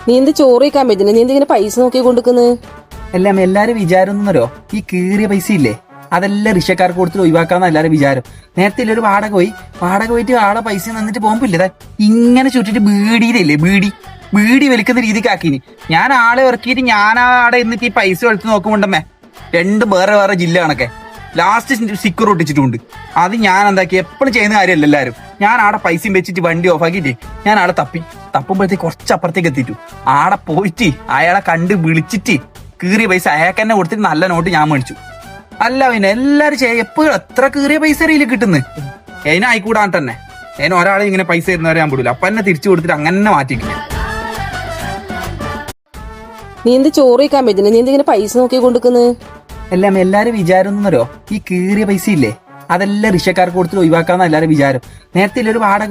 നീ എന്ത് ചോറ് വയ്ക്കാൻ പറ്റുന്ന? നീ എന്തിങ്ങനെ പൈസ നോക്കി കൊടുക്കുന്നത്? എല്ലാം എല്ലാരും വിചാരം എന്നോ ഈ കീറിയ പൈസ ഇല്ലേ അതെല്ലാം റിക്ഷക്കാർക്ക് കൊടുത്തിട്ട് ഒഴിവാക്കാന്ന എല്ലാരും വിചാരം. നേരത്തെ ഒരു വാടക പോയിട്ട് ആളെ പൈസ തന്നിട്ട് പോകുമ്പില്ലേ ഇങ്ങനെ ചുറ്റിട്ട് ബീഡിയിലല്ലേ ബീഡി വലിക്കുന്ന രീതിക്ക് ആക്കിനി. ഞാൻ ആളെ ഇറക്കിയിട്ട് ഞാൻ ആടെ എന്നിട്ട് ഈ പൈസ എടുത്ത് നോക്കുമ്പോണ്ടമ്മേ രണ്ട് വേറെ ജില്ല കണക്കെ ലാസ്റ്റ് സ്റ്റിക്കർ ഒട്ടിച്ചിട്ടുണ്ട്. അത് ഞാൻ എന്താക്കി എപ്പോഴും ചെയ്യുന്ന കാര്യമല്ല എല്ലാവരും. ഞാൻ ആടെ പൈസയും വെച്ചിട്ട് വണ്ടി ഓഫാക്കിയിട്ട് ഞാൻ ആടെ തപ്പുമ്പോഴത്തേക്ക് കുറച്ചപ്പുറത്തേക്ക് എത്തിയിട്ടു. ആടെ പോയിട്ട് അയാളെ കണ്ട് വിളിച്ചിട്ട് കീറിയ പൈസ അയാൾക്ക് തന്നെ കൊടുത്തിട്ട് നല്ല നോട്ട് ഞാൻ മേടിച്ചു. അല്ല പിന്നെ എല്ലാരും എപ്പോഴും എത്ര കീറിയ പൈസ അറിയില്ല കിട്ടുന്നത്. അതിനായിക്കൂടാൻ തന്നെ അതിന് ഒരാളെ ഇങ്ങനെ പൈസ തരുന്നവരെ ഞാൻ വിടൂല. അപ്പൊ എന്നെ തിരിച്ചു കൊടുത്തിട്ട് അങ്ങനെ മാറ്റിക്കില്ല. നീ എന്ത് ചോറ് വയ്ക്കാൻ പറ്റുന്ന? നീ എന്തിങ്ങനെ പൈസ നോക്കി കൊടുക്കുന്നത്? എല്ലാം എല്ലാരും വിചാരം എന്നോ ഈ കീറിയ പൈസ ഇല്ലേ അതെല്ലാം റിക്ഷക്കാർക്ക് കൊടുത്തിട്ട് ഒഴിവാക്കാന്ന എല്ലാരും വിചാരം. നേരത്തെ ഒരു വാടക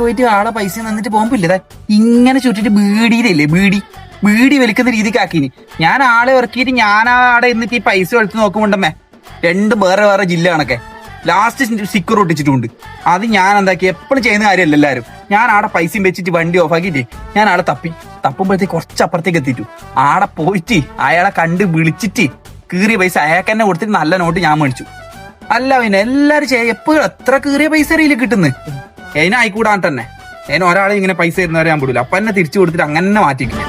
പോയിട്ട് ആളെ പൈസ തന്നിട്ട് പോകുമ്പില്ലേ ഇങ്ങനെ ചുറ്റിട്ട് ബീഡിയിലല്ലേ ബീഡി വലിക്കുന്ന രീതിക്ക് ആക്കിനി. ഞാൻ ആളെ ഇറക്കിയിട്ട് ഞാൻ ആടെ എന്നിട്ട് ഈ പൈസ എടുത്ത് നോക്കുമ്പോണ്ടമ്മേ രണ്ട് വേറെ ജില്ല കണക്കെ ലാസ്റ്റ് സ്റ്റിക്കർ ഒട്ടിച്ചിട്ടുണ്ട്. അത് ഞാൻ എന്താക്കി എപ്പോഴും ചെയ്യുന്ന കാര്യമല്ല എല്ലാവരും. ഞാൻ ആടെ പൈസയും വെച്ചിട്ട് വണ്ടി ഓഫാക്കിയിട്ട് ഞാൻ ആടെ തപ്പുമ്പോഴത്തേക്ക് കുറച്ചപ്പുറത്തേക്ക് എത്തിയിട്ടു. ആടെ പോയിട്ട് അയാളെ കണ്ട് വിളിച്ചിട്ട് കീറിയ പൈസ അയാൾക്ക് തന്നെ കൊടുത്തിട്ട് നല്ല നോട്ട് ഞാൻ മേടിച്ചു. അല്ല പിന്നെ എല്ലാരും എപ്പോഴും എത്ര കീറിയ പൈസ അറിയില്ല കിട്ടുന്നത്. അതിനായിക്കൂടാൻ തന്നെ അതിന് ഒരാളെ ഇങ്ങനെ പൈസ തരുന്നവരെ ഞാൻ വിടൂല. അപ്പൊ എന്നെ തിരിച്ചു കൊടുത്തിട്ട് അങ്ങനെ മാറ്റിക്കില്ല.